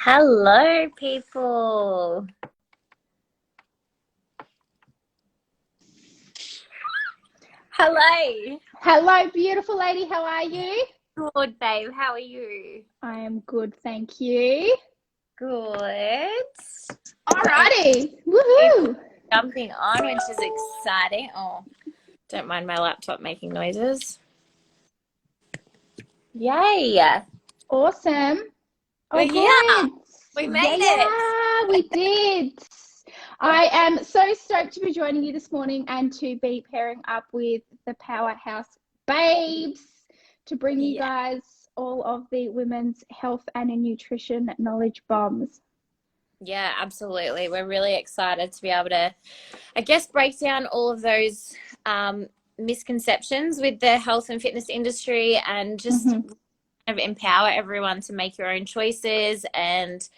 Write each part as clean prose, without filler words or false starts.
Hello, people. Hello. Hello, beautiful lady. How are you? Good, babe. How are you? I am good, thank you. Good. Alrighty. People Woohoo! jumping on, which is exciting. Oh, don't mind my laptop making noises. Yay. Awesome. We're Oh, here. good. We Yeah, made it. yeah, we did. I am so stoked to be joining you this morning and to be pairing up with the Powerhouse babes to bring you Yeah. guys all of the women's health and nutrition knowledge bombs. Yeah, absolutely. We're really excited to be able to, I guess, break down all of those misconceptions with the health and fitness industry and just Mm-hmm. of empower everyone to make your own choices and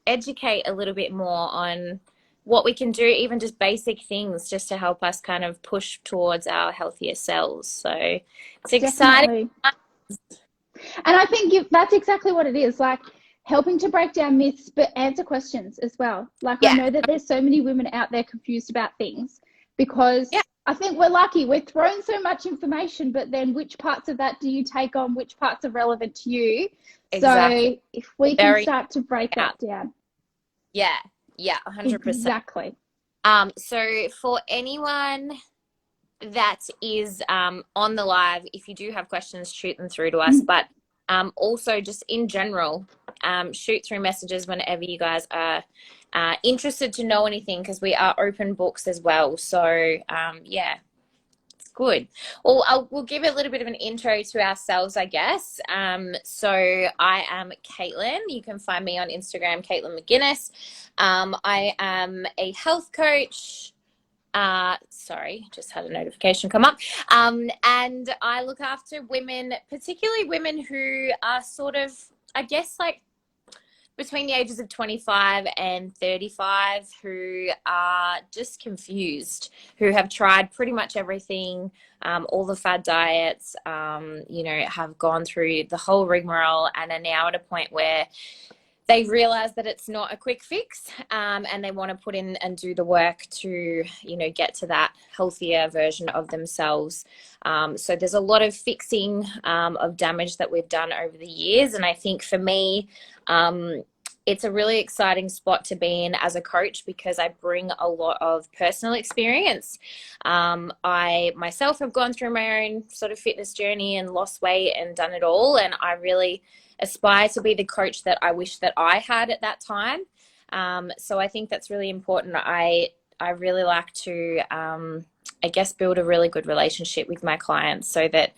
educate a little bit more on what we can do, even just basic things just to help us kind of push towards our healthier selves. So it's exciting. Definitely. And I think that's exactly what it is, like helping to break down myths, but answer questions as well. Like, I Yeah. know that there's so many women out there confused about things Yeah, because I think we're lucky. We're thrown so much information, but then which parts of that do you take on? Which parts are relevant to you? exactly. So if we can Very start to break out. that down. Yeah, 100%. Exactly. So for anyone that is on the live, if you do have questions, shoot them through to us. But also just in general, shoot through messages whenever you guys are interested to know anything, because we are open books as well. So yeah, it's good. Well, we'll give a little bit of an intro to ourselves, I guess. So I am Caitlin. You can find me on Instagram, Caitlin McGuinness. I am a health coach. Sorry, just had a notification come up. And I look after women, particularly women who are sort of, I guess, like between the ages of 25 and 35, who are just confused, who have tried pretty much everything, all the fad diets, have gone through the whole rigmarole and are now at a point where they realize that it's not a quick fix, and they want to put in and do the work to, get to that healthier version of themselves. So there's a lot of fixing of damage that we've done over the years. And I think for me, it's a really exciting spot to be in as a coach because I bring a lot of personal experience. I myself have gone through my own sort of fitness journey and lost weight and done it all. And I really aspire to be the coach that I wish that I had at that time. So I think that's really important. I really like to, I guess, build a really good relationship with my clients so that,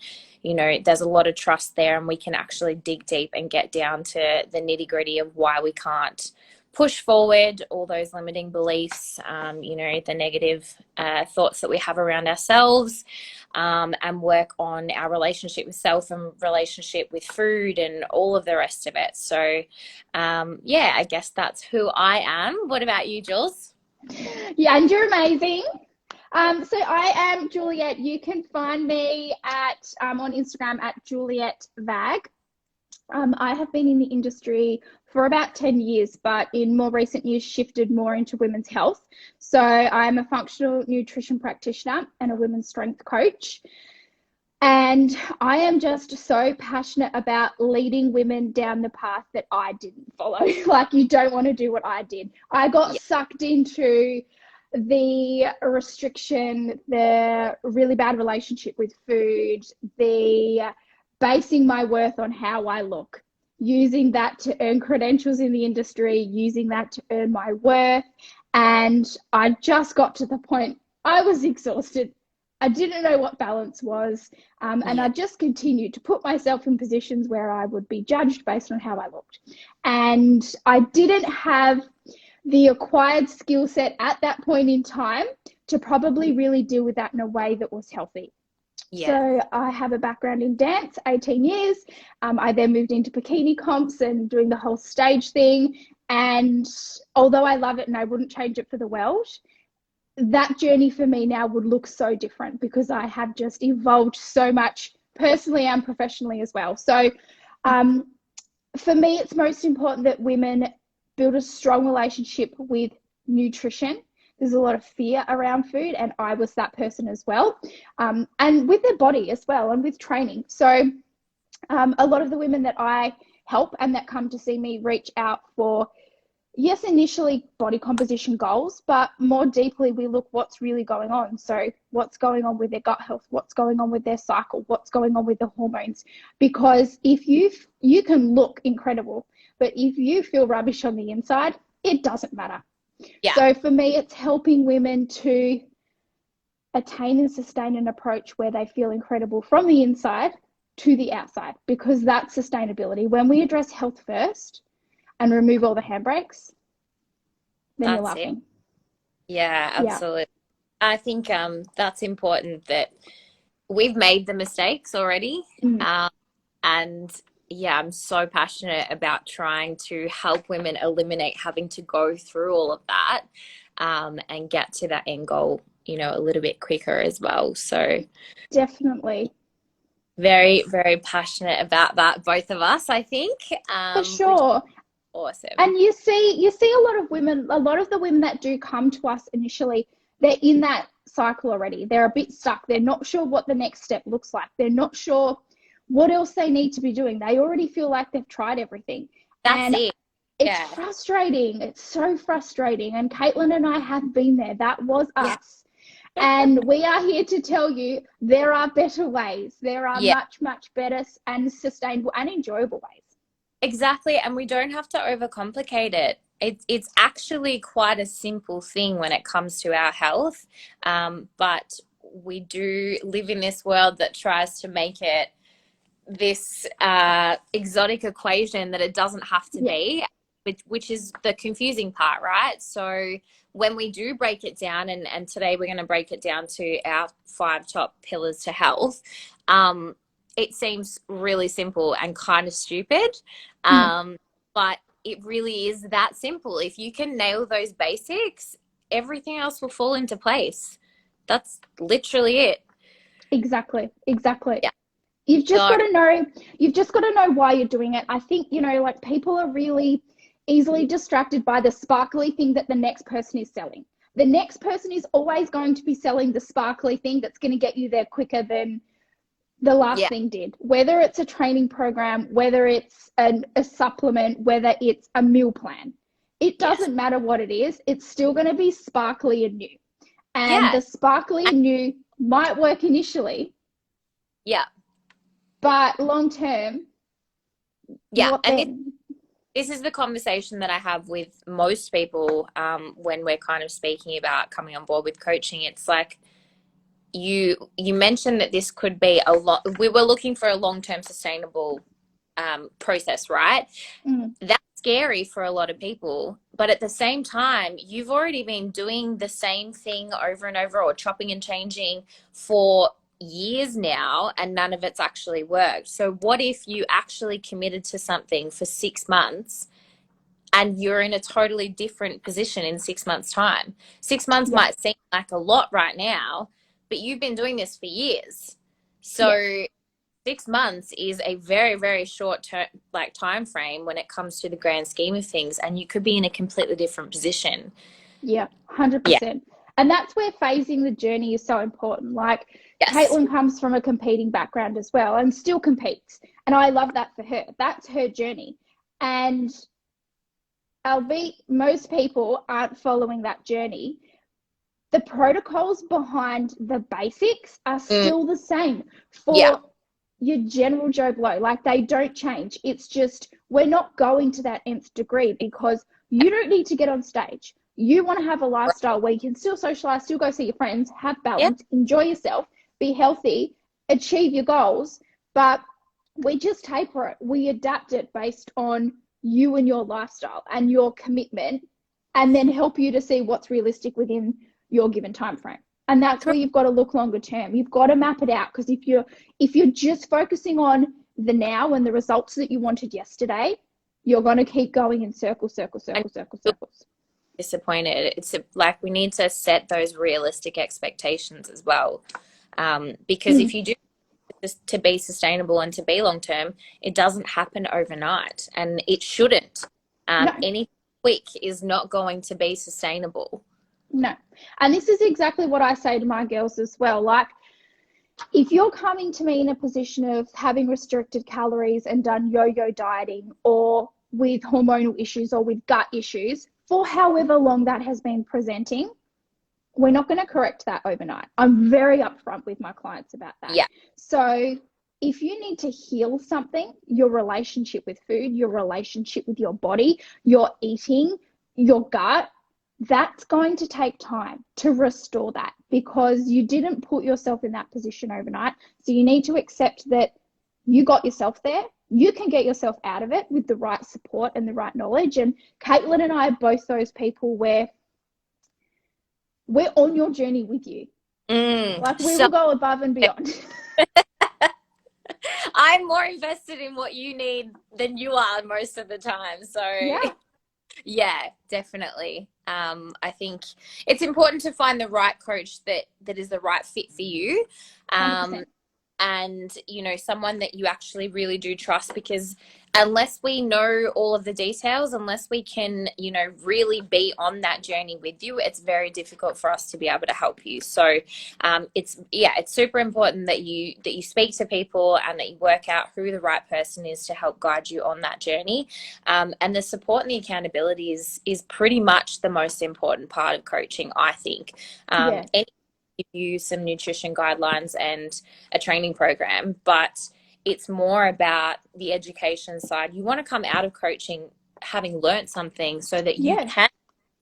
there's a lot of trust there and we can actually dig deep and get down to the nitty gritty of why we can't push forward all those limiting beliefs, the negative thoughts that we have around ourselves, and work on our relationship with self and relationship with food and all of the rest of it. So, I guess that's who I am. What about you, Jules? Yeah, and you're amazing. So I am Juliet. You can find me on Instagram at Juliet Vag. I have been in the industry for about 10 years, but in more recent years shifted more into women's health. So I'm a functional nutrition practitioner and a women's strength coach. And I am just so passionate about leading women down the path that I didn't follow. Like, you don't want to do what I did. I got sucked into the restriction, the really bad relationship with food, the basing my worth on how I look, using that to earn credentials in the industry, using that to earn my worth. And I just got to the point I was exhausted. I didn't know what balance was. And I just continued to put myself in positions where I would be judged based on how I looked. And I didn't have the acquired skill set at that point in time to probably really deal with that in a way that was healthy. Yeah. So I have a background in dance, 18 years. I then moved into bikini comps and doing the whole stage thing. And although I love it and I wouldn't change it for the world, that journey for me now would look so different because I have just evolved so much personally and professionally as well. So For me, it's most important that women build a strong relationship with nutrition. There's a lot of fear around food, and I was that person as well, and with their body as well, and with training. So a lot of the women that I help and that come to see me reach out for, yes, initially body composition goals, but more deeply we look what's really going on. So what's going on with their gut health, what's going on with their cycle, what's going on with the hormones. Because if you can look incredible, but if you feel rubbish on the inside, it doesn't matter. Yeah. So for me, it's helping women to attain and sustain an approach where they feel incredible from the inside to the outside, because that's sustainability. When we address health first and remove all the handbrakes, then you're That's it. laughing. Yeah, Yeah. absolutely. I think that's important, that we've made the mistakes already. Mm. And yeah, I'm so passionate about trying to help women eliminate having to go through all of that, and get to that end goal, a little bit quicker as well. So Definitely. very, very passionate about that, both of us, I think, For which is sure. awesome. And you see a lot of women, a lot of the women that do come to us initially, they're in that cycle already. They're a bit stuck. They're not sure what the next step looks like. They're not sure what else they need to be doing. They already feel like they've tried everything. That's And it. it's Yeah. frustrating. It's so frustrating. And Caitlin and I have been there. That was Yeah. us. And we are here to tell you there are better ways. There are Yeah. much, much better and sustainable and enjoyable ways. Exactly. And we don't have to overcomplicate it. It's actually quite a simple thing when it comes to our health. But we do live in this world that tries to make it this exotic equation that it doesn't have to be, which is the confusing part, right? So when we do break it down, and today we're going to break it down to our 5 top pillars to health, it seems really simple and kind of stupid, but it really is that simple. If you can nail those basics, everything else will fall into place. That's literally it. Exactly. Yeah. You've just So, got to know, why you're doing it. I think, like people are really easily distracted by the sparkly thing that the next person is selling. The next person is always going to be selling the sparkly thing that's going to get you there quicker than the last yeah. thing did. Whether it's a training program, whether it's a supplement, whether it's a meal plan, it Yes. doesn't matter what it is. It's still going to be sparkly and new. And Yeah. the sparkly and new might work initially, Yeah. but long term, Yeah. what And then? this is the conversation that I have with most people, when we're kind of speaking about coming on board with coaching. It's like you mentioned that this could be a lot. We were looking for a long-term sustainable process, right? Mm. That's scary for a lot of people. But at the same time, you've already been doing the same thing over and over, or chopping and changing for years now, and none of it's actually worked. So what if you actually committed to something for 6 months, and you're in a totally different position in 6 months' time? 6 months Yeah, might seem like a lot right now, but you've been doing this for years. yeah, So 6 months is a very, very short term, like, time frame when it comes to the grand scheme of things, and you could be in a completely different position. yeah, Yeah. 100%. And that's where phasing the journey is so important. Like Yes. Caitlin comes from a competing background as well and still competes. And I love that for her. That's her journey. And albeit most people aren't following that journey, the protocols behind the basics are Mm, still the same yeah. for your general Joe Blow. Like they don't change. It's just we're not going to that nth degree, because you don't need to get on stage. You want to have a lifestyle where you can still socialize, still go see your friends, have Yeah. balance, enjoy yourself, be healthy, achieve your goals. But we just taper it. We adapt it based on you and your lifestyle and your commitment, and then help you to see what's realistic within your given time frame. And that's where you've got to look longer term. You've got to map it out, because if you're just focusing on the now and the results that you wanted yesterday, you're going to keep going in circles, circles, And circles, circles, feel circles. disappointed. Like we need to set those realistic expectations as well. Because if Mm. you do to be sustainable and to be long term, it doesn't happen overnight, and it shouldn't. No. Any quick is not going to be sustainable. No. And this is exactly what I say to my girls as well. Like, if you're coming to me in a position of having restricted calories and done yo-yo dieting, or with hormonal issues or with gut issues, for however long that has been presenting, we're not going to correct that overnight. I'm very upfront with my clients about that. Yeah. So if you need to heal something, your relationship with food, your relationship with your body, your eating, your gut, that's going to take time to restore that, because you didn't put yourself in that position overnight. So you need to accept that you got yourself there. You can get yourself out of it with the right support and the right knowledge. And Caitlin and I are both those people where we're on your journey with you. Like, we will go above and beyond. I'm more invested in what you need than you are most of the time. So yeah, definitely. I think it's important to find the right coach that is the right fit for you. 100%. And, you know, someone that you actually really do trust, because unless we know all of the details, unless we can, you know, really be on that journey with you, it's very difficult for us to be able to help you. So it's super important that you speak to people and that you work out who the right person is to help guide you on that journey. And the support and the accountability is pretty much the most important part of coaching, I think. Give you some nutrition guidelines and a training program, but it's more about the education side. You want to come out of coaching having learned something so that you can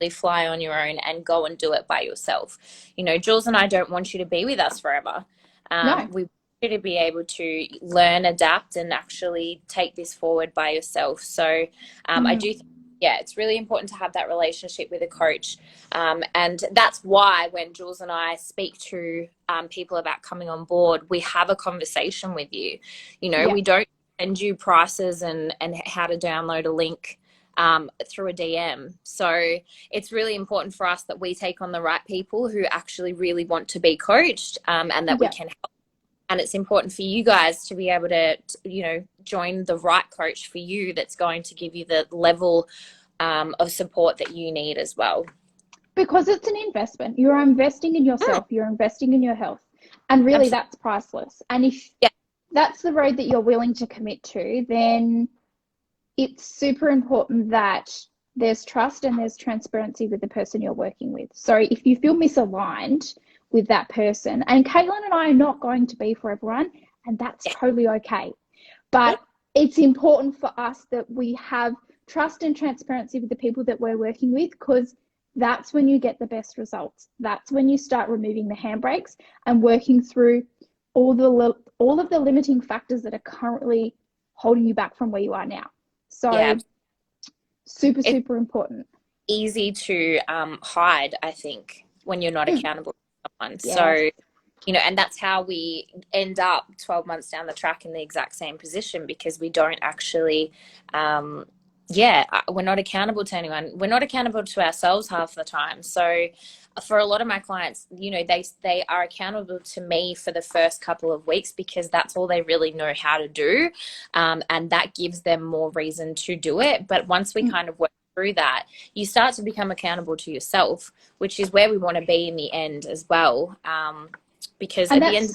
really fly on your own and go and do it by yourself. You know, Jules and I don't want you to be with us forever. No. We want you to be able to learn, adapt, and actually take this forward by yourself. So I do think, it's really important to have that relationship with a coach. And that's why when Jules and I speak to people about coming on board, we have a conversation with you. You know, we don't send you prices and how to download a link through a DM. So it's really important for us that we take on the right people who actually really want to be coached, and that we can help. And it's important for you guys to be able to, you know, join the right coach for you that's going to give you the level of support that you need as well. Because it's an investment. You're investing in yourself. You're investing in your health. And really, that's priceless. And if that's the road that you're willing to commit to, then it's super important that there's trust and there's transparency with the person you're working with. So if you feel misaligned with that person, and Caitlin and I are not going to be for everyone, and that's totally okay. But it's important for us that we have trust and transparency with the people that we're working with, because that's when you get the best results. That's when you start removing the handbrakes and working through all of the limiting factors that are currently holding you back from where you are now. So super important. Easy to hide, I think, when you're not accountable to someone. So, you know, and that's how we end up 12 months down the track in the exact same position, because we don't actually we're not accountable to anyone. We're not accountable to ourselves half the time. So for a lot of my clients, you know, they are accountable to me for the first couple of weeks, because that's all they really know how to do. And that gives them more reason to do it. But once we kind of work through that, you start to become accountable to yourself, which is where we want to be in the end as well. Because at the end,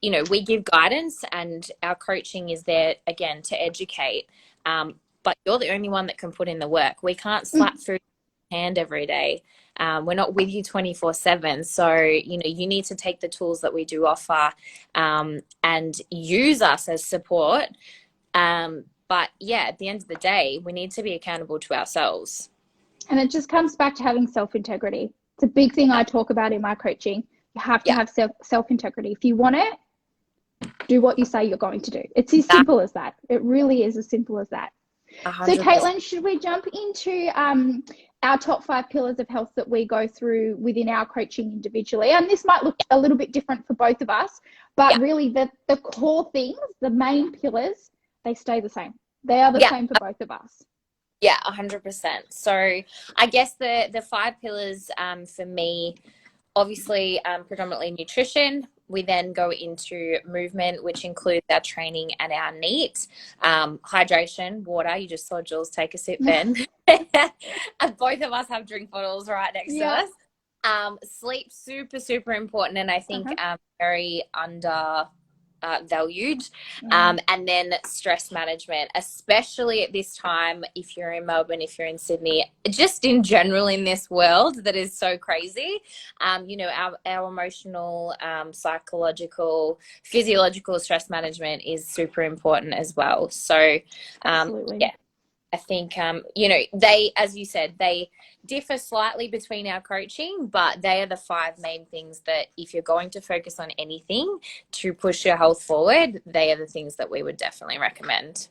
you know, we give guidance and our coaching is there, again, to educate. But you're the only one that can put in the work. We can't slap food in your hand every day. We're not with you 24/7. So, you know, you need to take the tools that we do offer and use us as support. But yeah, at the end of the day, we need to be accountable to ourselves. And it just comes back to having self-integrity. It's a big thing I talk about in my coaching. You have to have self-integrity. If you want it, do what you say you're going to do. It's as simple as that. It really is as simple as that. 100%. So Caitlin, should we jump into our top 5 pillars of health that we go through within our coaching individually? And this might look a little bit different for both of us, but really the core things, the main pillars, they stay the same. They are the same for both of us. Yeah, 100%. So I guess the 5 pillars for me, obviously predominantly nutrition, We then go into movement, which includes our training and our NEAT. Hydration, water. You just saw Jules take a sip then. And both of us have drink bottles right next to us. Sleep, super, super important, and I think very under valued. And then stress management, especially at this time, if you're in Melbourne, if you're in Sydney, just in general in this world that is so crazy. You know, our emotional, psychological, physiological stress management is super important as well. So yeah, I think, you know, they, as you said, they differ slightly between our coaching, but they are the 5 main things that if you're going to focus on anything to push your health forward, they are the things that we would definitely recommend.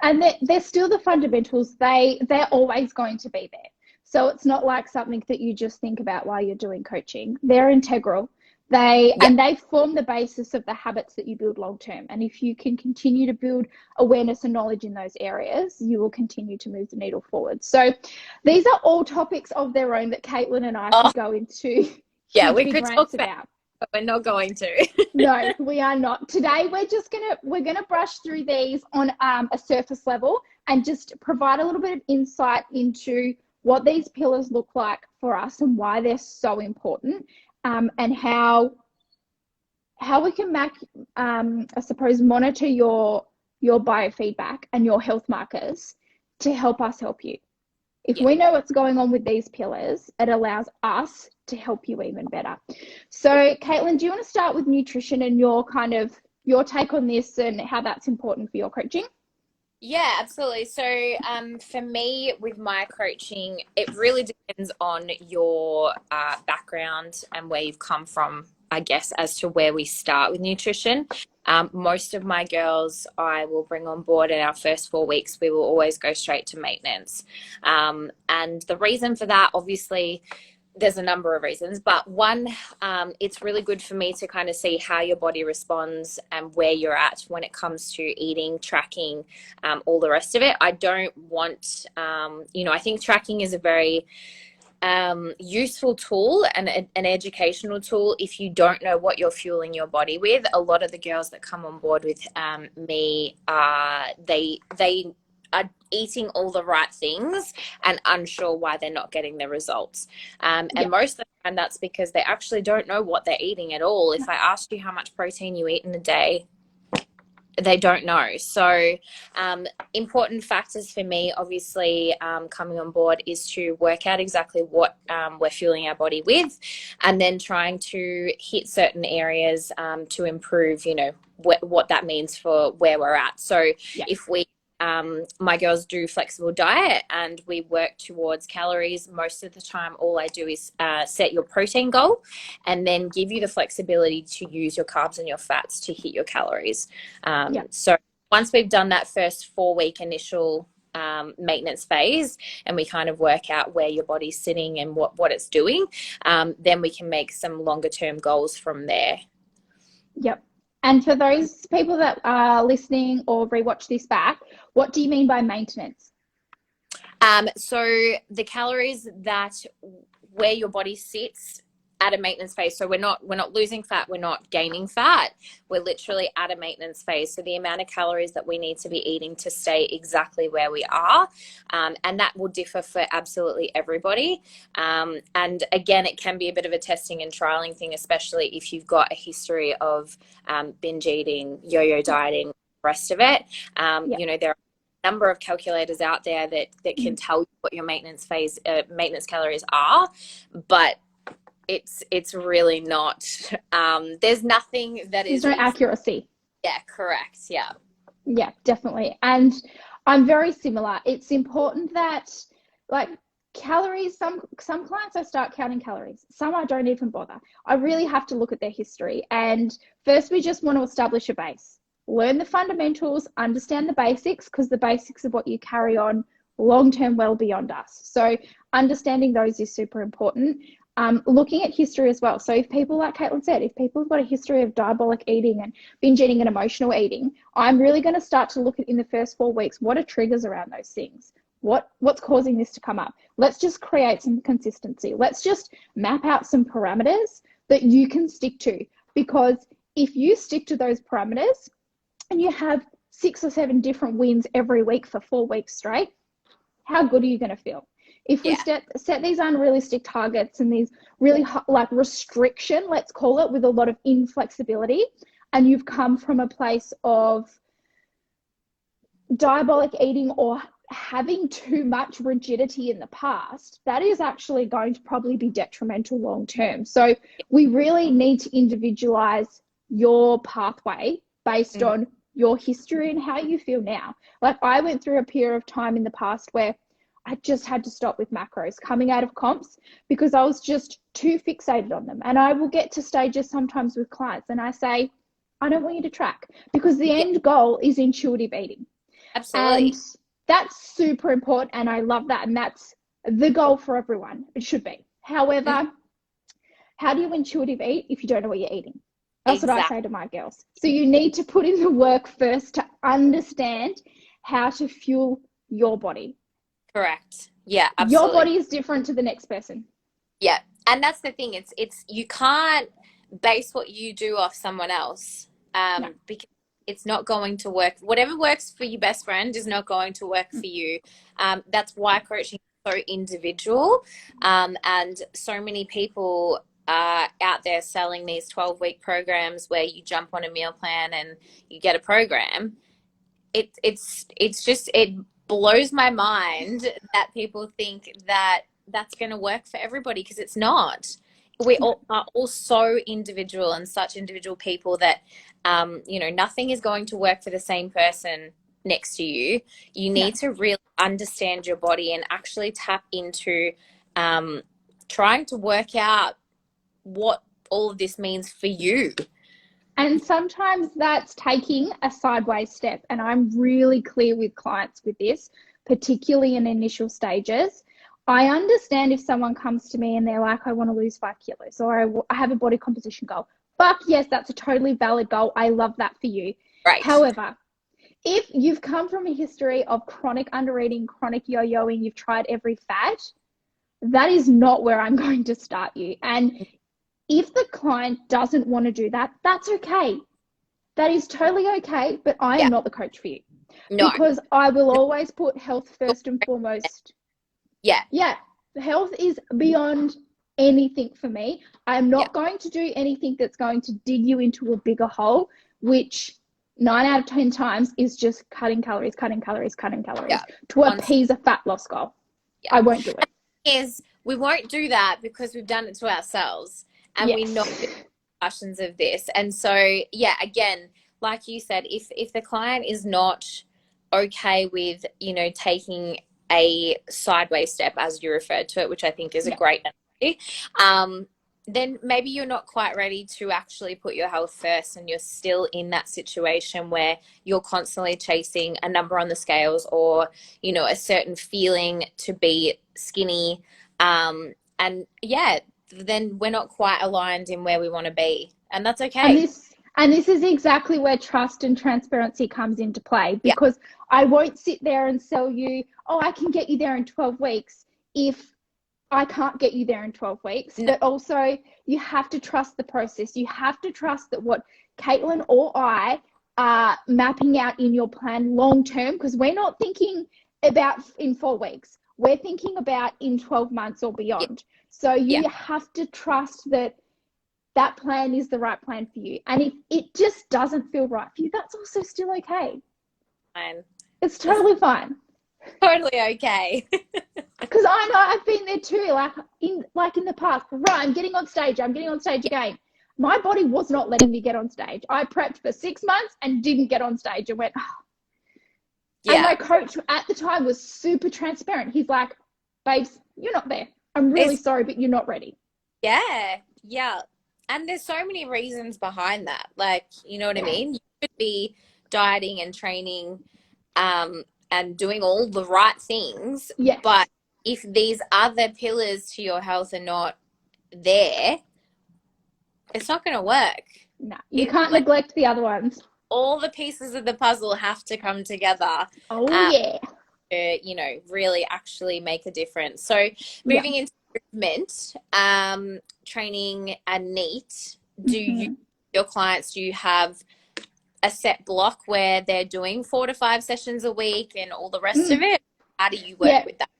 And they're still the fundamentals. They're always going to be there. So it's not like something that you just think about while you're doing coaching. They're integral. And they form the basis of the habits that you build long term. And if you can continue to build awareness and knowledge in those areas, you will continue to move the needle forward. So these are all topics of their own that Caitlin and I could go into. Yeah, we could talk about, but we're not going to. No, we are not. Today we're gonna brush through these on a surface level and just provide a little bit of insight into what these pillars look like for us and why they're so important. And how we can I suppose, monitor your biofeedback and your health markers to help us help you. If we know what's going on with these pillars, it allows us to help you even better. So, Caitlin, do you want to start with nutrition and your take on this and how that's important for your coaching? Yeah, absolutely. So for me, with my coaching, it really depends on your background and where you've come from, I guess, as to where we start with nutrition. Most of my girls I will bring on board in our first 4 weeks. We will always go straight to maintenance. And the reason for that, obviously, there's a number of reasons, but one, it's really good for me to kind of see how your body responds and where you're at when it comes to eating, tracking, all the rest of it. I don't want, you know, I think tracking is a very useful tool and an educational tool if you don't know what you're fueling your body with. A lot of the girls that come on board with me, they are eating all the right things and unsure why they're not getting the results. And most of the time that's because they actually don't know what they're eating at all. If I asked you how much protein you eat in a day, they don't know. So important factors for me, obviously, coming on board is to work out exactly what we're fueling our body with, and then trying to hit certain areas to improve, you know, what that means for where we're at. So if we my girls do flexible diet and we work towards calories. Most of the time, all I do is set your protein goal and then give you the flexibility to use your carbs and your fats to hit your calories. So once we've done that first 4-week initial maintenance phase and we kind of work out where your body's sitting and what it's doing, then we can make some longer term goals from there. And for those people that are listening or rewatch this back, what do you mean by maintenance? So the calories that where your body sits at a maintenance phase. So we're not losing fat, we're not gaining fat. We're literally at a maintenance phase. So the amount of calories that we need to be eating to stay exactly where we are, and that will differ for absolutely everybody. And again, it can be a bit of a testing and trialing thing, especially if you've got a history of binge eating, yo-yo dieting, the rest of it. You know, there are a number of calculators out there that can tell you what your maintenance calories are, but it's really not, there's nothing that is no accuracy. Yeah, correct. Yeah, definitely. And I'm very similar. It's important that, like, calories, some clients I start counting calories, some I don't even bother. I really have to look at their history. And first we just want to establish a base, learn the fundamentals, understand the basics, because the basics of what you carry on long term well beyond us. So understanding those is super important. Looking at history as well. So if people, like Caitlin said, if people have got a history of diabolic eating and binge eating and emotional eating, I'm really going to start to look at, in the first 4 weeks, what are triggers around those things? What's causing this to come up? Let's just create some consistency. Let's just map out some parameters that you can stick to, because if you stick to those parameters and you have 6 or 7 different wins every week for 4 weeks straight, how good are you going to feel? If we set these unrealistic targets and these really like restriction, let's call it, with a lot of inflexibility, and you've come from a place of diabolic eating or having too much rigidity in the past, that is actually going to probably be detrimental long term. So we really need to individualize your pathway based on your history and how you feel now. Like I went through a period of time in the past where I just had to stop with macros coming out of comps because I was just too fixated on them. And I will get to stages sometimes with clients and I say, I don't want you to track, because the end goal is intuitive eating. Absolutely. And that's super important. And I love that. And that's the goal for everyone. It should be. However, how do you intuitive eat if you don't know what you're eating? That's what I say to my girls. So you need to put in the work first to understand how to fuel your body. Correct. Yeah, absolutely. Your body is different to the next person. Yeah. And that's the thing. It's you can't base what you do off someone else. Because it's not going to work. Whatever works for your best friend is not going to work for you. That's why coaching is so individual. And so many people are out there selling these 12-week programs where you jump on a meal plan and you get a program. It's just, it blows my mind that people think that that's going to work for everybody, because it's not. We all are all so individual and such individual people that, nothing is going to work for the same person next to you. You need to really understand your body and actually tap into trying to work out what all of this means for you. And sometimes that's taking a sideways step. And I'm really clear with clients with this, particularly in initial stages. I understand if someone comes to me and they're like, I want to lose 5 kilos or I have a body composition goal. Fuck yes, that's a totally valid goal. I love that for you. Right. However, if you've come from a history of chronic undereating, chronic yo-yoing, you've tried every fad, that is not where I'm going to start you. And if the client doesn't want to do that, that's okay. That is totally okay, but I am not the coach for you. No. Because I will always put health first and foremost. Yeah. Health is beyond anything for me. I'm not going to do anything that's going to dig you into a bigger hole, which 9 out of 10 times is just cutting calories to appease a fat loss goal. I won't do it. We won't do that because we've done it to ourselves and we know the repercussions of this. And so, again, like you said, if the client is not okay with, taking a sideways step, as you referred to it, which I think is a great analogy, then maybe you're not quite ready to actually put your health first, and you're still in that situation where you're constantly chasing a number on the scales or, a certain feeling to be skinny. Then we're not quite aligned in where we want to be, and that's okay. And this is exactly where trust and transparency comes into play, because I won't sit there and sell you, I can get you there in 12 weeks if I can't get you there in 12 weeks. No. But also you have to trust the process. You have to trust that what Caitlin or I are mapping out in your plan long term, because we're not thinking about in 4 weeks. We're thinking about in 12 months or beyond. So you have to trust that that plan is the right plan for you. And if it just doesn't feel right for you, that's also still okay. Fine. It's totally fine. Totally okay. Because I know I've been there too, like in the past. Right, I'm getting on stage again. My body was not letting me get on stage. I prepped for 6 months and didn't get on stage and went, And my coach at the time was super transparent. He's like, babes, you're not there. I'm really sorry, but you're not ready. Yeah. And there's so many reasons behind that. Like, you know what I mean? You could be dieting and training and doing all the right things. Yes. But if these other pillars to your health are not there, it's not going to work. No, you can't neglect the other ones. All the pieces of the puzzle have to come together. To, really actually make a difference. So moving into movement, training and NEAT, do you your clients, do you have a set block where they're doing 4 to 5 sessions a week and all the rest of it? How do you work with that?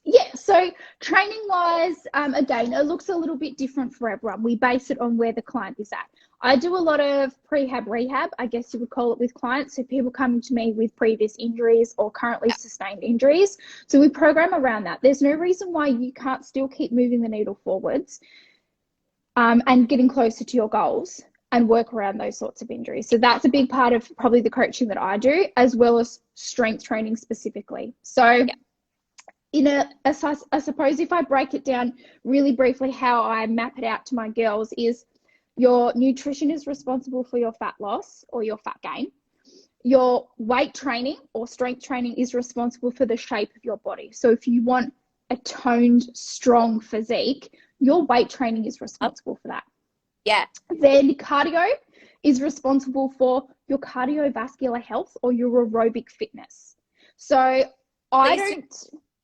Yeah, so training wise, again, it looks a little bit different for everyone. We base it on where the client is at. I do a lot of prehab rehab, I guess you would call it, with clients. So people coming to me with previous injuries or currently sustained injuries. So we program around that. There's no reason why you can't still keep moving the needle forwards and getting closer to your goals and work around those sorts of injuries. So that's a big part of probably the coaching that I do, as well as strength training specifically. So I suppose if I break it down really briefly, how I map it out to my girls is your nutrition is responsible for your fat loss or your fat gain. Your weight training or strength training is responsible for the shape of your body. So if you want a toned, strong physique, your weight training is responsible for that. Yeah. Then cardio is responsible for your cardiovascular health or your aerobic fitness. So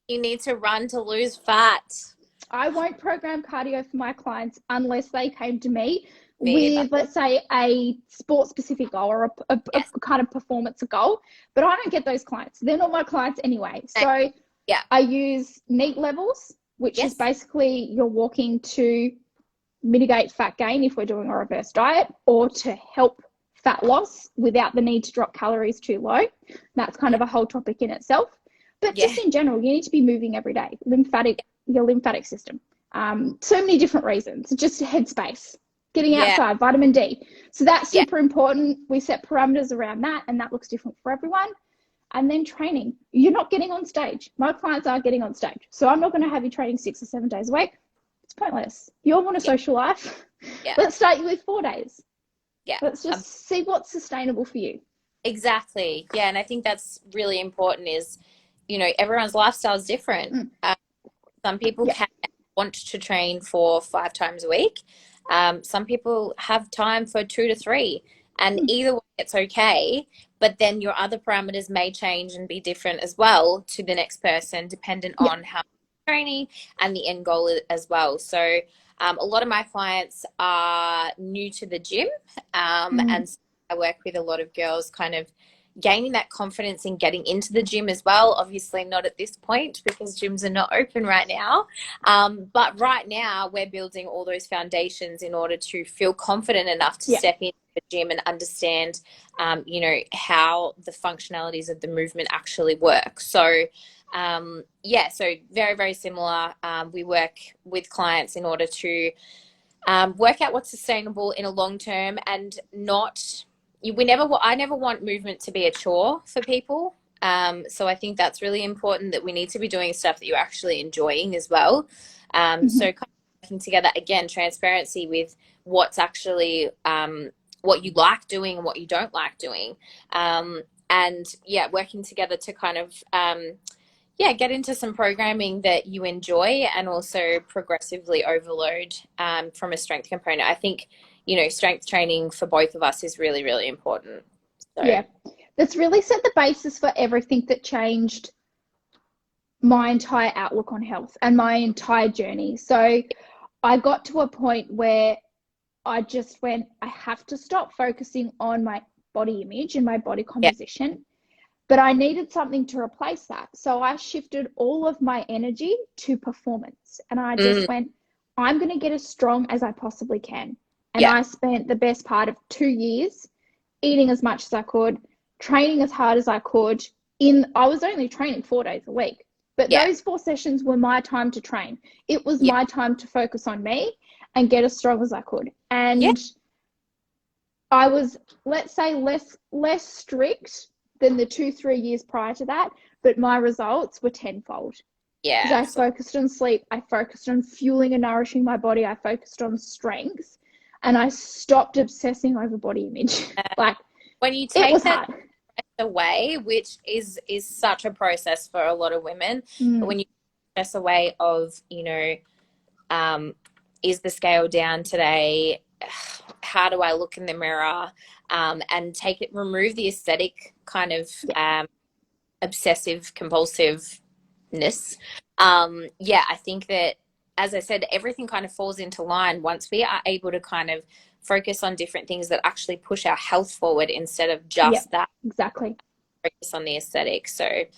you need to run to lose fat. I won't program cardio for my clients unless they came to me with, let's say, a sport-specific goal or a kind of performance goal. But I don't get those clients. They're not my clients anyway. So I use NEAT levels, which is basically you're walking to mitigate fat gain if we're doing a reverse diet, or to help fat loss without the need to drop calories too low. That's kind of a whole topic in itself. But just in general, you need to be moving every day. Your lymphatic system. So many different reasons. Just headspace, getting outside, vitamin D. So that's super important. We set parameters around that, and that looks different for everyone. And then training. You're not getting on stage. My clients aren't getting on stage. So I'm not going to have you training 6 or 7 days a week. It's pointless. You all want a social life. Let's start you with 4 days. Let's just see what's sustainable for you. Exactly. Yeah, and I think that's really important is, everyone's lifestyle is different. Some people want to train for 5 times a week. Some people have time for 2 to 3. And either way, it's okay. But then your other parameters may change and be different as well to the next person, dependent on how training and the end goal as well. So a lot of my clients are new to the gym, and so I work with a lot of girls kind of gaining that confidence in getting into the gym as well. Obviously not at this point because gyms are not open right now. But right now we're building all those foundations in order to feel confident enough to step into the gym and understand, how the functionalities of the movement actually work. So, so very, very similar. We work with clients in order to work out what's sustainable in a long term and not... I never want movement to be a chore for people. So I think that's really important, that we need to be doing stuff that you're actually enjoying as well. So kind of working together, again, transparency with what's actually what you like doing and what you don't like doing. Working together to kind of get into some programming that you enjoy and also progressively overload from a strength component. I think strength training for both of us is really, really important. So. That's really set the basis for everything that changed my entire outlook on health and my entire journey. So I got to a point where I just went, I have to stop focusing on my body image and my body composition, but I needed something to replace that. So I shifted all of my energy to performance, and I just went, I'm going to get as strong as I possibly can. And I spent the best part of 2 years eating as much as I could, training as hard as I could. I was only training 4 days a week, but those 4 sessions were my time to train. It was my time to focus on me and get as strong as I could. And I was, let's say, less strict than the 2-3 years prior to that, but my results were tenfold. Because I focused on sleep, I focused on fueling and nourishing my body, I focused on strength. And I stopped obsessing over body image. Like, when you take that away, which is such a process for a lot of women, but when you stress away of, is the scale down today? How do I look in the mirror? And remove the aesthetic kind of obsessive compulsiveness. I think that, as I said, everything kind of falls into line once we are able to kind of focus on different things that actually push our health forward instead of Yeah, just that exactly. focus on the aesthetic. So Mm.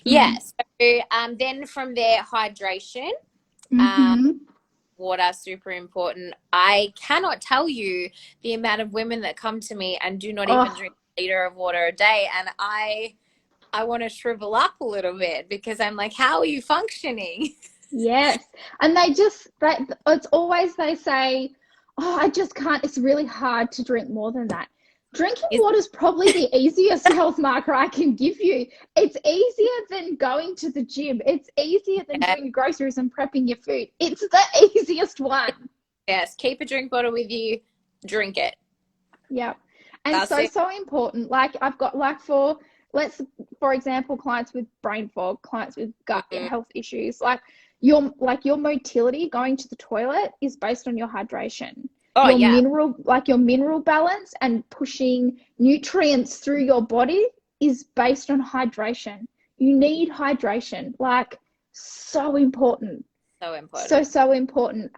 yeah, so then from there, hydration, Mm-hmm. water, super important. I cannot tell you the amount of women that come to me and do not even Oh, drink a liter of water a day, and I want to shrivel up a little bit because I'm like, how are you functioning? yes. And it's always they say, oh, I just can't. It's really hard to drink more than that. Drinking Is water is probably the easiest health marker I can give you. It's easier than going to the gym. It's easier than yeah, doing groceries and prepping your food. It's the easiest one. yes, keep a drink bottle with you, drink it. Yeah. And That's so, it. so important. Like I've got for example, clients with brain fog, clients with gut Mm-hmm. health issues, your motility going to the toilet is based on your hydration. Oh yeah, Your mineral balance and pushing nutrients through your body is based on hydration. You need hydration, like so important. so So, important. so important.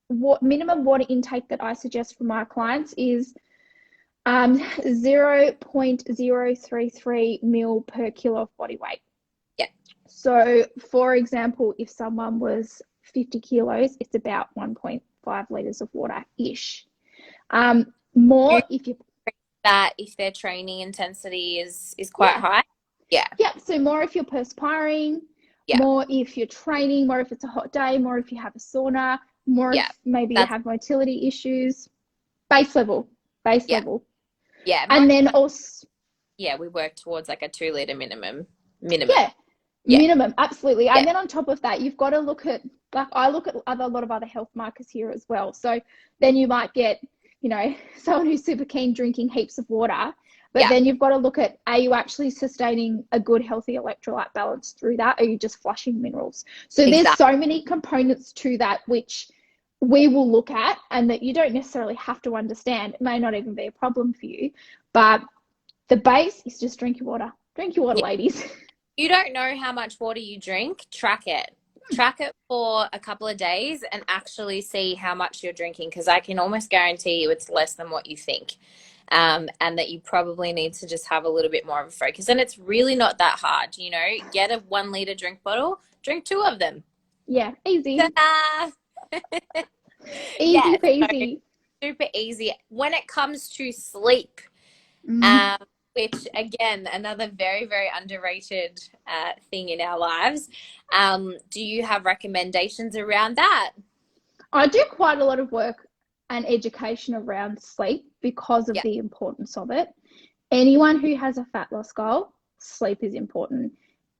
What minimum water intake that I suggest for my clients is 0.033 mil per kilo of body weight. Yeah, So, for example, if someone was 50 kilos, it's about 1.5 liters of water ish. do More if you, that if their training intensity is quite yeah, high. Yeah, yeah. So, more if you're perspiring, yeah, more if you're training, more if it's a hot day, more if you have a sauna, more yeah. if maybe you That's have motility issues. Base level, base yeah, level. yeah. And then also, Yeah, we work towards like a 2 liter minimum. yeah, Yeah, minimum, absolutely. yeah, And then on top of that, you've got to look at, like, I look at a lot of other health markers here as well. So then you might get, someone who's super keen drinking heaps of water, but yeah. then you've got to look at, are you actually sustaining a good, healthy electrolyte balance through that? Or are you just flushing minerals? So there's Exactly. so many components to that, which we will look at and that you don't necessarily have to understand. It may not even be a problem for you, but the base is just drink your water. Drink your water, Yeah. ladies. You don't know how much water you drink, track it. Track it for a couple of days and actually see how much you're drinking because I can almost guarantee you it's less than what you think. And that you probably need to just have a little bit more of a focus. And it's really not that hard, get a 1 liter drink bottle, drink two of them. Yeah, easy. Easy Yeah, so peasy. super easy. When it comes to sleep, Mm. um, which again, another very, very underrated thing in our lives. Do you have recommendations around that? I do quite a lot of work and education around sleep because of Yeah. the importance of it. Anyone who has a fat loss goal, sleep is important.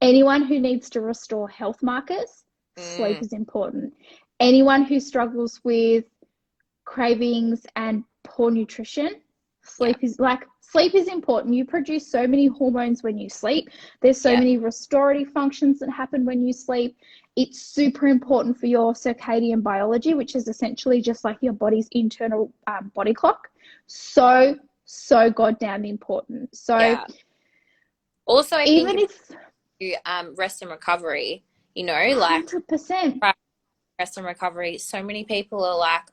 Anyone who needs to restore health markers, sleep Mm, is important. Anyone who struggles with cravings and poor nutrition, yeah. sleep is important. You produce so many hormones when you sleep. There's so Yeah. many restorative functions that happen when you sleep. It's super important for your circadian biology, which is essentially just like your body's internal body clock. So goddamn important. So Yeah. Also, I think even it's if rest and recovery, like 100%, rest and recovery. So many people are like,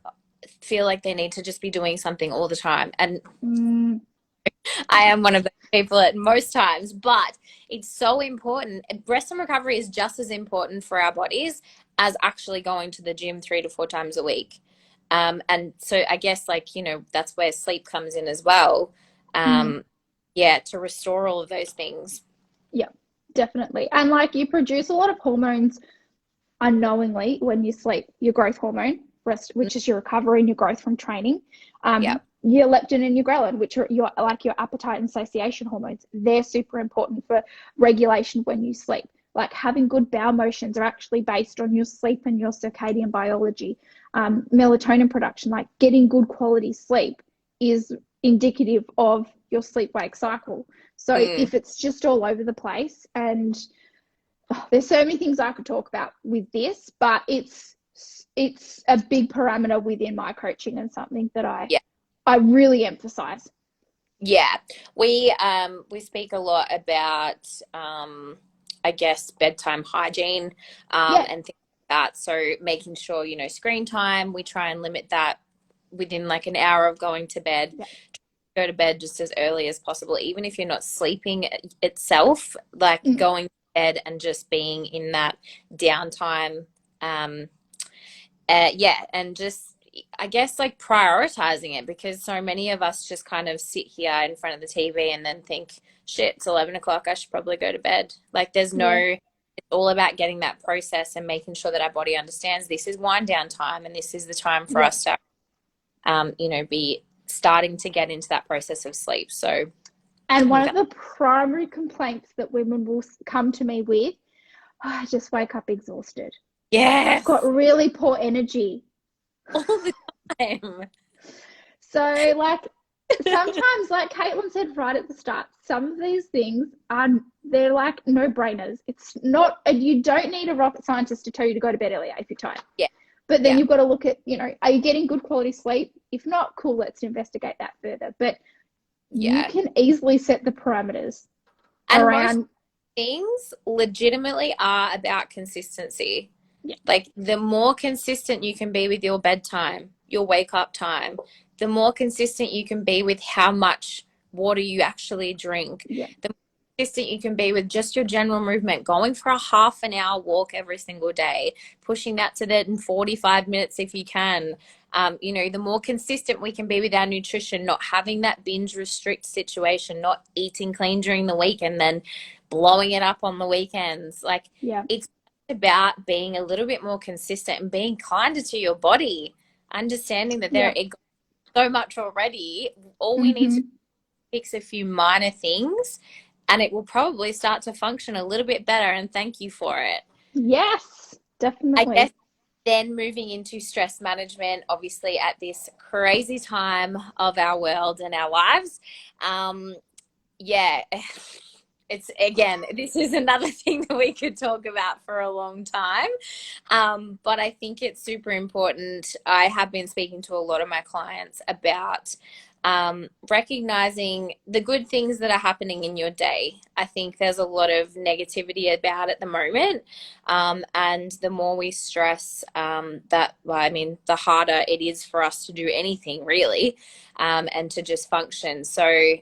feel like they need to just be doing something all the time. And mm, I am one of those people at most times, but it's so important. Rest and recovery is just as important for our bodies as actually going to the gym 3 to 4 times a week. And so I guess that's where sleep comes in as well. mm, Yeah, to restore all of those things. yeah, definitely. And like you produce a lot of hormones unknowingly when you sleep. Your growth hormone, rest, which is your recovery and your growth from training. Yeah. Your leptin and your ghrelin, which are your appetite and satiation hormones. They're super important for regulation when you sleep. Like having good bowel motions are actually based on your sleep and your circadian biology. Melatonin production, like getting good quality sleep, is indicative of your sleep wake cycle. So Mm. if it's just all over the place, and there's so many things I could talk about with this, but it's a big parameter within my coaching and something that Yeah. I really emphasize. Yeah. We speak a lot about I guess bedtime hygiene Yeah, and things like that. So making sure, screen time, we try and limit that within like an hour of going to bed. Yeah. Go to bed just as early as possible, even if you're not sleeping itself, like going to bed and just being in that downtime. Yeah, and just, I guess, like prioritizing it, because so many of us just kind of sit here in front of the TV and then think, shit, it's 11 o'clock, I should probably go to bed. Like there's no, it's all about getting that process and making sure that our body understands this is wind down time and this is the time for us to, you know, be starting to get into that process of sleep. So, and one of the primary complaints that women will come to me with, oh, I just wake up exhausted. Yes. I've got really poor energy. All the time. So, like, sometimes, like Caitlin said right at the start, some of these things they're like no-brainers. It's not, you don't need a rocket scientist to tell you to go to bed earlier if you're tired. Yeah. But then you've got to look at, you know, are you getting good quality sleep? If not, cool, let's investigate that further. But you can easily set the parameters and around. Most things legitimately are about consistency. Yeah. Like the more consistent you can be with your bedtime, your wake up time, the more consistent you can be with how much water you actually drink, the more consistent you can be with just your general movement, going for a half an hour walk every single day, pushing that to then 45 minutes if you can. You know, the more consistent we can be with our nutrition, not having that binge restrict situation, not eating clean during the week and then blowing it up on the weekends. Like it's about being a little bit more consistent and being kinder to your body, understanding that it got so much already. All we need to fix a few minor things and it will probably start to function a little bit better, and thank you for it. Yes, definitely. I guess then moving into stress management, obviously at this crazy time of our world and our lives. It's, again, this is another thing that we could talk about for a long time. But I think it's super important. I have been speaking to a lot of my clients about recognizing the good things that are happening in your day. I think there's a lot of negativity about at the moment. And the more we stress, the harder it is for us to do anything really, and to just function. So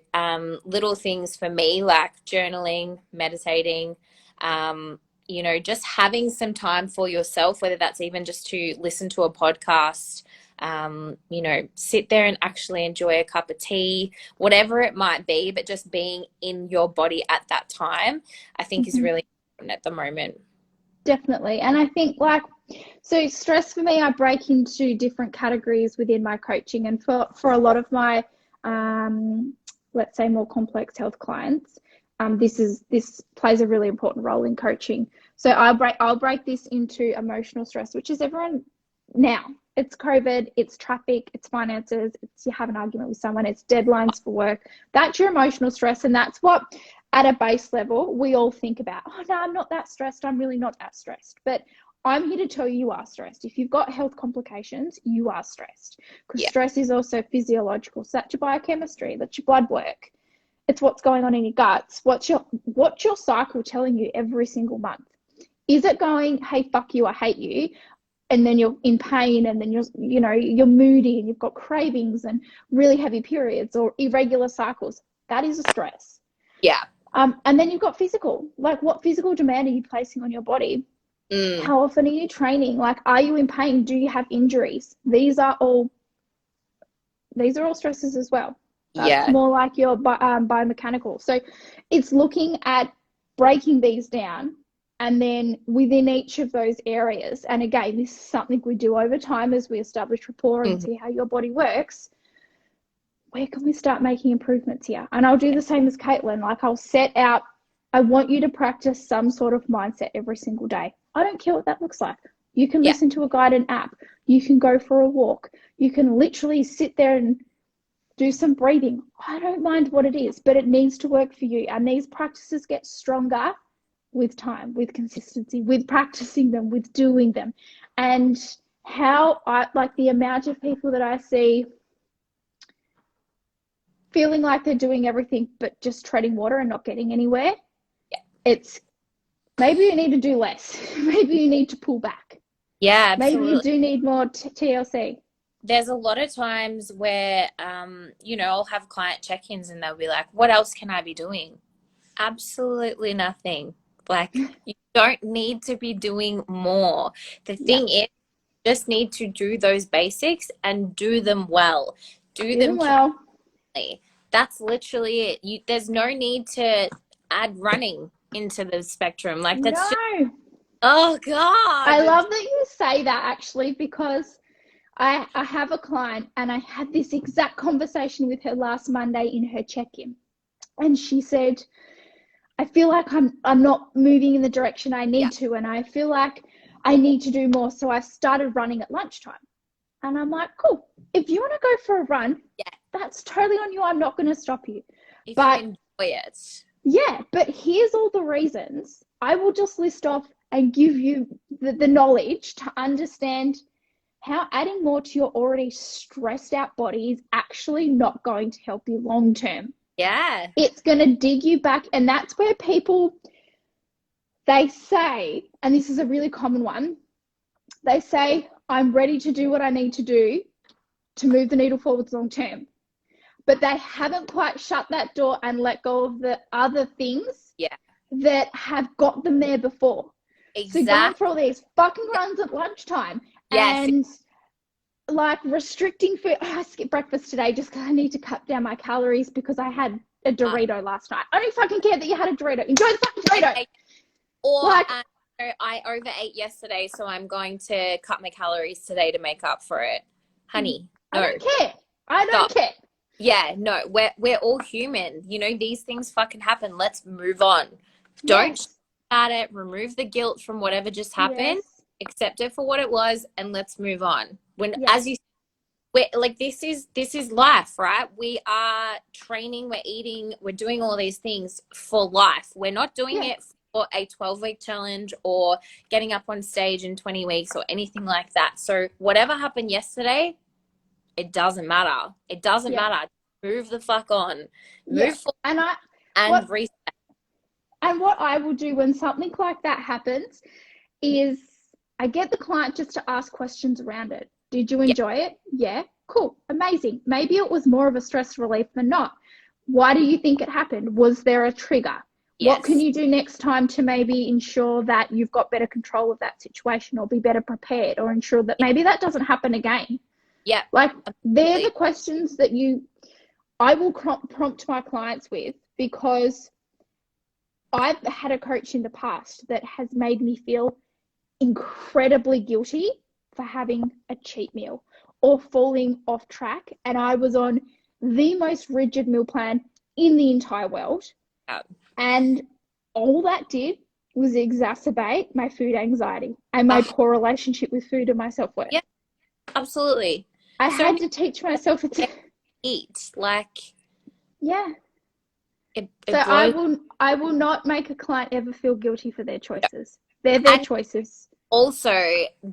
little things for me like journaling, meditating, you know, just having some time for yourself, whether that's even just to listen to a podcast, you know, sit there and actually enjoy a cup of tea, whatever it might be, but just being in your body at that time, I think is really important at the moment. Definitely. And I think so stress for me, I break into different categories within my coaching. And for a lot of my, let's say more complex health clients, this plays a really important role in coaching. So I'll break this into emotional stress, which is everyone now. It's COVID, it's traffic, it's finances, it's you have an argument with someone, it's deadlines for work. That's your emotional stress. And that's what, at a base level, we all think about. Oh, no, I'm not that stressed. I'm really not that stressed. But I'm here to tell you you are stressed. If you've got health complications, you are stressed. Because stress is also physiological. So that's your biochemistry, that's your blood work. It's what's going on in your guts. What's your cycle telling you every single month? Is it going, hey, fuck you, I hate you, and then you're in pain, and then you're moody and you've got cravings and really heavy periods or irregular cycles? That is a stress. Yeah. And then you've got physical. Like, what physical demand are you placing on your body? How often are you training? Like, are you in pain? Do you have injuries? These are all stresses as well. That's more like your biomechanical. So it's looking at breaking these down, and then within each of those areas, and again, this is something we do over time as we establish rapport and see how your body works. Where can we start making improvements here? And I'll do the same as Caitlin. Like, I'll set out, I want you to practice some sort of mindset every single day. I don't care what that looks like. You can listen to a guided app. You can go for a walk. You can literally sit there and do some breathing. I don't mind what it is, but it needs to work for you. And these practices get stronger with time, with consistency, with practicing them, with doing them. And the amount of people that I see feeling like they're doing everything but just treading water and not getting anywhere. It's maybe you need to do less. Maybe you need to pull back. Yeah, absolutely. Maybe you do need more TLC. there's a lot of times where, you know, I'll have client check-ins and they'll be like, what else can I be doing? Absolutely nothing. Like, you don't need to be doing more. The Yeah. thing is, you just need to do those basics and do them well. Do Do them them well. correctly. That's literally it. There's no need to add running into the spectrum. Like, that's just, No. oh I God. love that you say that actually, because I have a client and I had this exact conversation with her last Monday in her check-in. And she said, I feel like I'm not moving in the direction I Yeah. need to, and I feel like I need to do more. So I started running at lunchtime. And I'm like, cool. If you want to go for a run, Yeah. that's totally on you. I'm not going to stop you. If you But enjoy it. yeah, but here's all the reasons. I will just list off and give you the knowledge to understand how adding more to your already stressed out body is actually not going to help you long term. Yeah. It's going to dig you back. And that's where people, they say, and this is a really common one, they say, I'm ready to do what I need to do to move the needle forwards long term. But they haven't quite shut that door and let go of the other things Yeah. that have got them there before. So going for Exactly. all these fucking runs at lunchtime Yes. and like restricting food. I skipped breakfast today just because I need to cut down my calories because I had a Dorito last night. I don't fucking care that you had a Dorito. Enjoy the fucking Dorito. Or Like, I overate yesterday, so I'm going to cut my calories today to make up for it. Honey, I no. don't care. I don't Stop. care. Yeah, no, we're all human. You know, these things fucking happen. Let's move on. Don't Yes. at it, remove the guilt from whatever just happened, Yes. accept it for what it was, and let's move on. When Yes. as you we're like this is life, right? We are training, we're eating, we're doing all these things for life. We're not doing it for a 12-week challenge or getting up on stage in 20 weeks or anything like that. So whatever happened yesterday, it doesn't matter. It doesn't matter. Move the fuck on. Move forward and reset. And what I will do when something like that happens is I get the client just to ask questions around it. Did you enjoy it? Yeah. Cool. Amazing. Maybe it was more of a stress relief than not. Why do you think it happened? Was there a trigger? Yes. What can you do next time to maybe ensure that you've got better control of that situation or be better prepared or ensure that maybe that doesn't happen again? Yeah. Like, they're the questions that I will prompt my clients with, because I've had a coach in the past that has made me feel incredibly guilty for having a cheat meal or falling off track. And I was on the most rigid meal plan in the entire world. And all that did was exacerbate my food anxiety and my poor relationship with food and my self-worth. Yeah, absolutely. I had to teach myself to eat, like, yeah. So I will not make a client ever feel guilty for their choices. They're their choices. Also,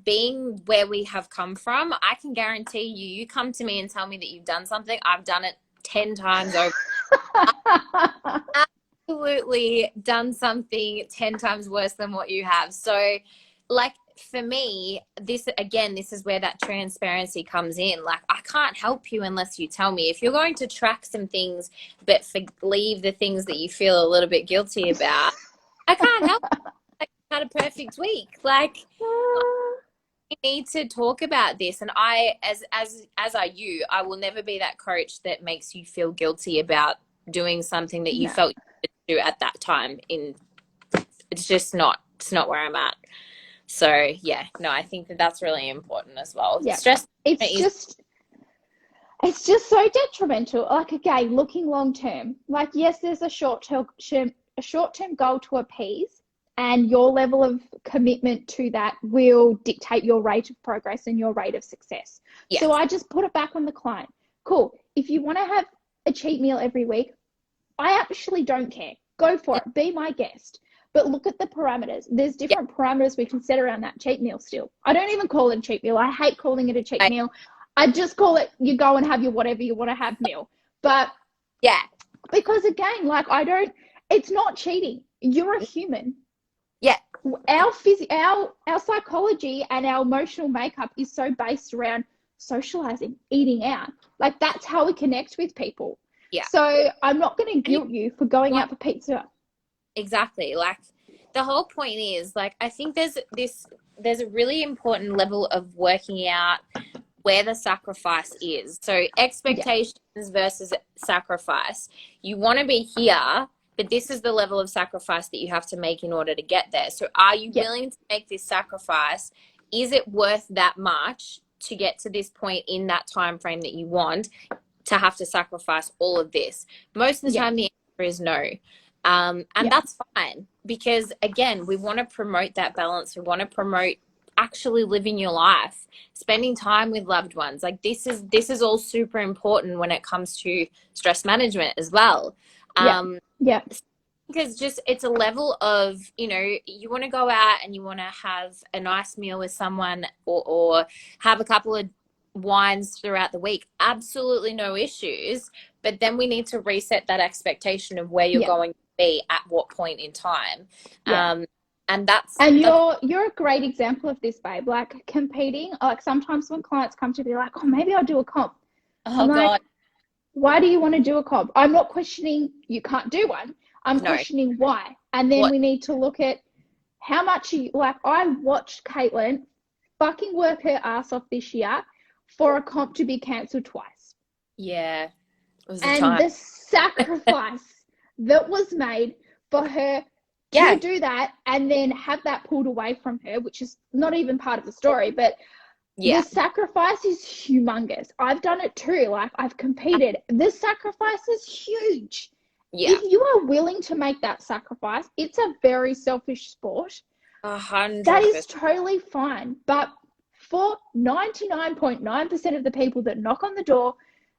being where we have come from, I can guarantee you come to me and tell me that you've done something, I've done it 10 times over. Absolutely done something 10 times worse than what you have. So, like, for me, this is where that transparency comes in. Like, I can't help you unless you tell me. If you're going to track some things but leave the things that you feel a little bit guilty about, I can't help you. I had a perfect week. Like, we need to talk about this. And I, as are you, I will never be that coach that makes you feel guilty about doing something that you felt you could do at that time. It's not where I'm at. So yeah, no, I think that's really important as well. Yeah. Stress it's just so detrimental. Like, again, looking long term. Like, yes, there's a short term goal to appease, and your level of commitment to that will dictate your rate of progress and your rate of success. Yes. So I just put it back on the client. Cool. If you want to have a cheat meal every week, I actually don't care. Go for it. Be my guest. But look at the parameters. There's different parameters we can set around that cheat meal still. I don't even call it a cheat meal. I hate calling it a cheat meal. I just call it, you go and have your whatever you want to have meal. But yeah, because again, like, it's not cheating. You're a human. Yeah. Our psychology and our emotional makeup is so based around socializing, eating out. Like, that's how we connect with people. Yeah. So I'm not going to guilt you for going out for pizza. Exactly. Like, the whole point is, like, I think there's a really important level of working out where the sacrifice is. So expectations versus sacrifice. You want to be here, but this is the level of sacrifice that you have to make in order to get there. So are you willing to make this sacrifice? Is it worth that much to get to this point in that time frame that you want, to have to sacrifice all of this? Most of the time the answer is no. And that's fine, because again, we want to promote that balance. We want to promote actually living your life, spending time with loved ones. Like, this is all super important when it comes to stress management as well. Because just, it's a level of, you know, you want to go out and you want to have a nice meal with someone, or have a couple of wines throughout the week. Absolutely no issues. But then we need to reset that expectation of where you're going to be at what point in time. And you're a great example of this, babe. Like, competing, like, sometimes when clients come to be like, oh, maybe I'll do a comp. I'm like, why do you want to do a comp? I'm not questioning you can't do one. I'm questioning why. And then we need to look at how much like, I watched Caitlin fucking work her ass off this year for a comp to be cancelled twice. Yeah. It was the sacrifice that was made for her to do that, and then have that pulled away from her, which is not even part of the story, but the sacrifice is humongous. I've done it too. Like, I've competed. The sacrifice is huge. If you are willing to make that sacrifice, it's a very selfish sport. 100%. That is totally fine. But for 99.9% of the people that knock on the door,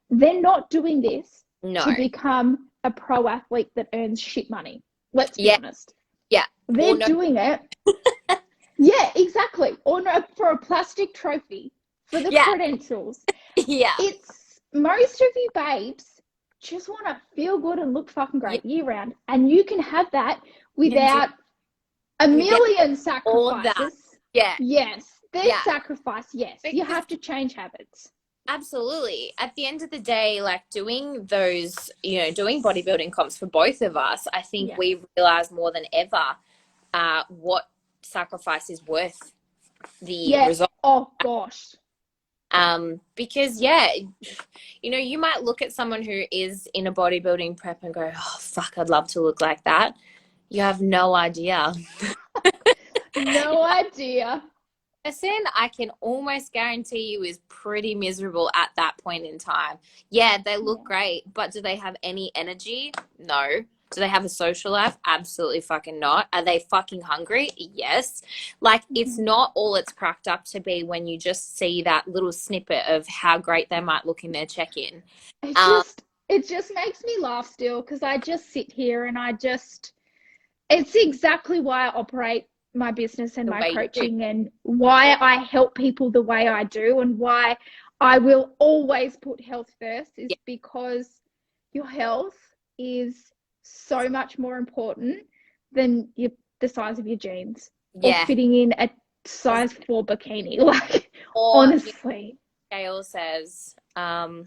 they're not doing this to become a pro athlete that earns shit money. Let's be honest. Yeah. They're doing it. Yeah, exactly. Or no, for a plastic trophy, for the credentials. It's, most of you babes just want to feel good and look fucking great year round. And you can have that without a million sacrifices. Yes. There's sacrifice, yes. You have to change habits. Absolutely. At the end of the day, like, doing those, you know, doing bodybuilding comps for both of us, I think we realize more than ever what sacrifice is worth the result. Oh gosh. Because you know, you might look at someone who is in a bodybuilding prep and go, oh fuck, I'd love to look like that. You have no idea. No idea. Person, I can almost guarantee you, is pretty miserable at that point in time. Yeah, they look great, but do they have any energy? No. Do they have a social life? Absolutely fucking not. Are they fucking hungry? Yes. Like, it's not all it's cracked up to be when you just see that little snippet of how great they might look in their check-in. It just makes me laugh still, because I just sit here and it's exactly why I operate my business and my coaching, and why I help people the way I do, and why I will always put health first, is because your health is so much more important than the size of your jeans or fitting in a size 4 bikini. Like, honestly, Gail says, so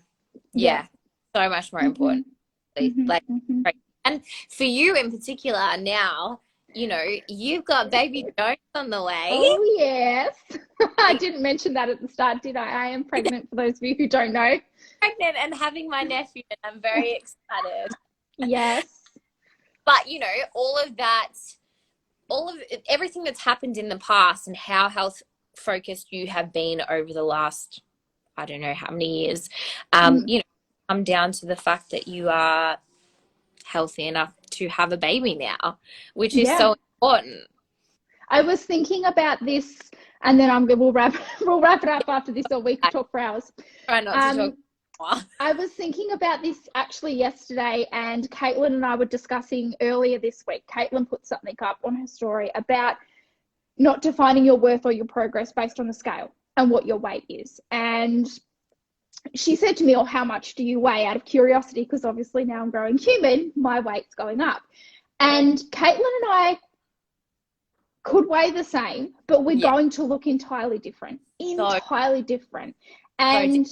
much more important. And for you in particular now, you know, you've got baby Jones on the way. Oh, yes. I didn't mention that at the start, did I? I am pregnant, for those of you who don't know. Pregnant and having my nephew, and I'm very excited. Yes. But, you know, everything that's happened in the past, and how health focused you have been over the last, I don't know how many years, you know, come down to the fact that you are healthy enough to have a baby now, which is so important. I was thinking about this, and then we'll wrap it up after this, or we could talk for hours. Try not to talk. I was thinking about this actually yesterday, and Caitlin and I were discussing earlier this week. Caitlin put something up on her story about not defining your worth or your progress based on the scale and what your weight is. And she said to me, oh, how much do you weigh, out of curiosity? Because obviously now I'm growing human, my weight's going up. And Caitlin and I could weigh the same, but we're going to look entirely different. Entirely different. And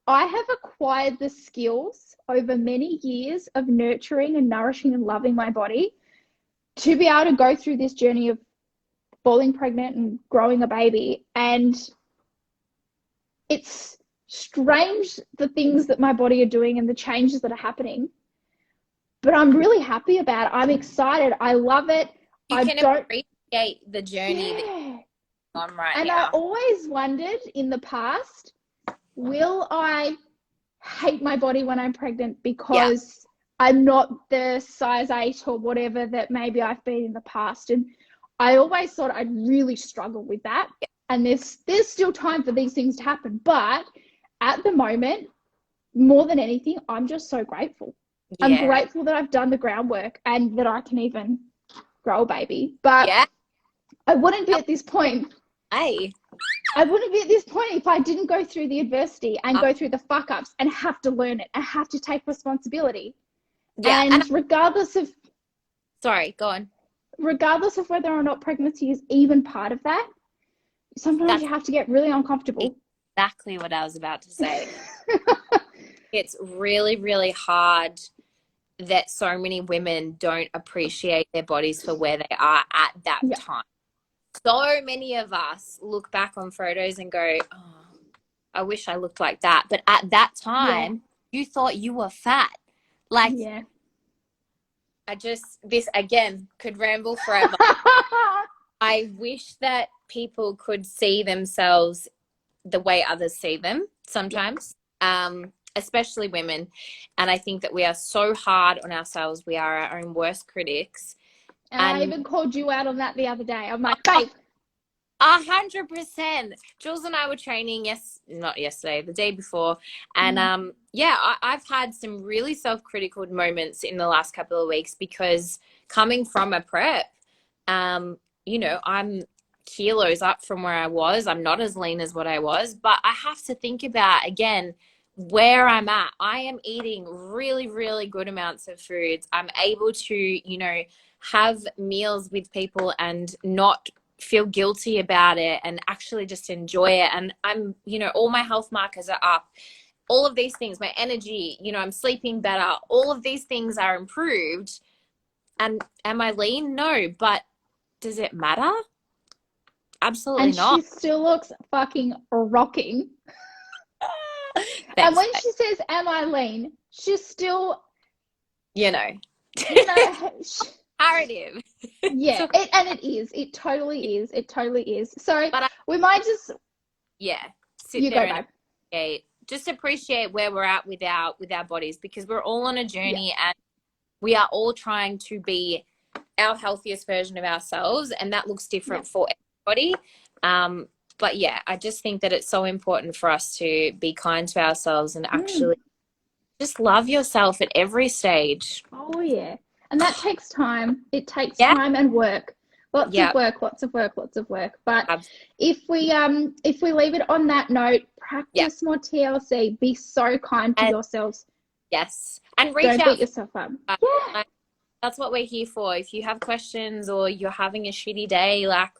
I have acquired the skills over many years of nurturing and nourishing and loving my body to be able to go through this journey of falling pregnant and growing a baby. And it's strange the things that my body are doing and the changes that are happening. But I'm really happy about it. I'm excited. I love it. You can appreciate the journey that you're on right and now. I always wondered in the past, will I hate my body when I'm pregnant because I'm not the size 8 or whatever that maybe I've been in the past? And I always thought I'd really struggle with that. And there's still time for these things to happen. But at the moment, more than anything, I'm just so grateful. Yeah. I'm grateful that I've done the groundwork and that I can even grow a baby. But I wouldn't be at this point. I wouldn't be at this point if I didn't go through the adversity and go through the fuck ups and have to learn it and have to take responsibility. Yeah. And regardless of... Sorry, go on. Regardless of whether or not pregnancy is even part of that, sometimes you have to get really uncomfortable. Exactly what I was about to say. It's really, really hard that so many women don't appreciate their bodies for where they are at that time. So many of us look back on photos and go, oh, I wish I looked like that. But at that time, you thought you were fat. Like, this again could ramble forever. I wish that people could see themselves the way others see them sometimes, especially women. And I think that we are so hard on ourselves. We are our own worst critics. And I even called you out on that the other day. I'm like, babe. 100%. Jules and I were training, not yesterday, the day before. And I've had some really self-critical moments in the last couple of weeks because coming from a prep, you know, I'm kilos up from where I was. I'm not as lean as what I was, but I have to think about, again, where I'm at. I am eating really, really good amounts of foods. I'm able to, you know, have meals with people and not feel guilty about it and actually just enjoy it. And I'm, you know, all my health markers are up. All of these things, my energy, you know, I'm sleeping better. All of these things are improved. And am I lean? No, but does it matter? Absolutely not. And she still looks fucking rocking. Thanks, and when she says, am I lean? She's still, you know, narrative. Yeah, it is. It totally is. It totally is. So we might just... Yeah. Sit there and just appreciate where we're at with our bodies, because we're all on a journey and we are all trying to be our healthiest version of ourselves, and that looks different for everybody. But yeah, I just think that it's so important for us to be kind to ourselves and actually just love yourself at every stage. Oh yeah. And that takes time. It takes time and work. Lots of work. But if we leave it on that note, practice more TLC. Be so kind to yourselves. Yes. And reach out. Don't beat yourself up. That's what we're here for. If you have questions or you're having a shitty day, like,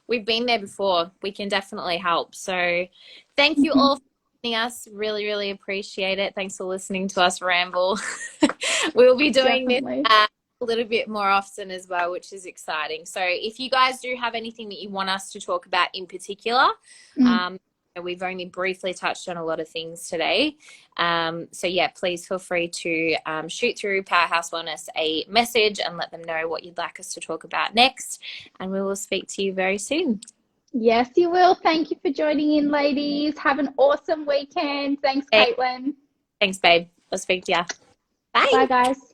we've been there before. We can definitely help. So thank you all for joining us. Really, really appreciate it. Thanks for listening to us ramble. We'll be doing this a little bit more often as well, which is exciting. So if you guys do have anything that you want us to talk about in particular, we've only briefly touched on a lot of things today. So yeah, please feel free to shoot through Powerhouse Wellness a message and let them know what you'd like us to talk about next. And we will speak to you very soon. Yes, you will. Thank you for joining in, ladies. Have an awesome weekend. Thanks, Caitlin. Thanks, babe. I'll speak to you. Bye. Bye, guys.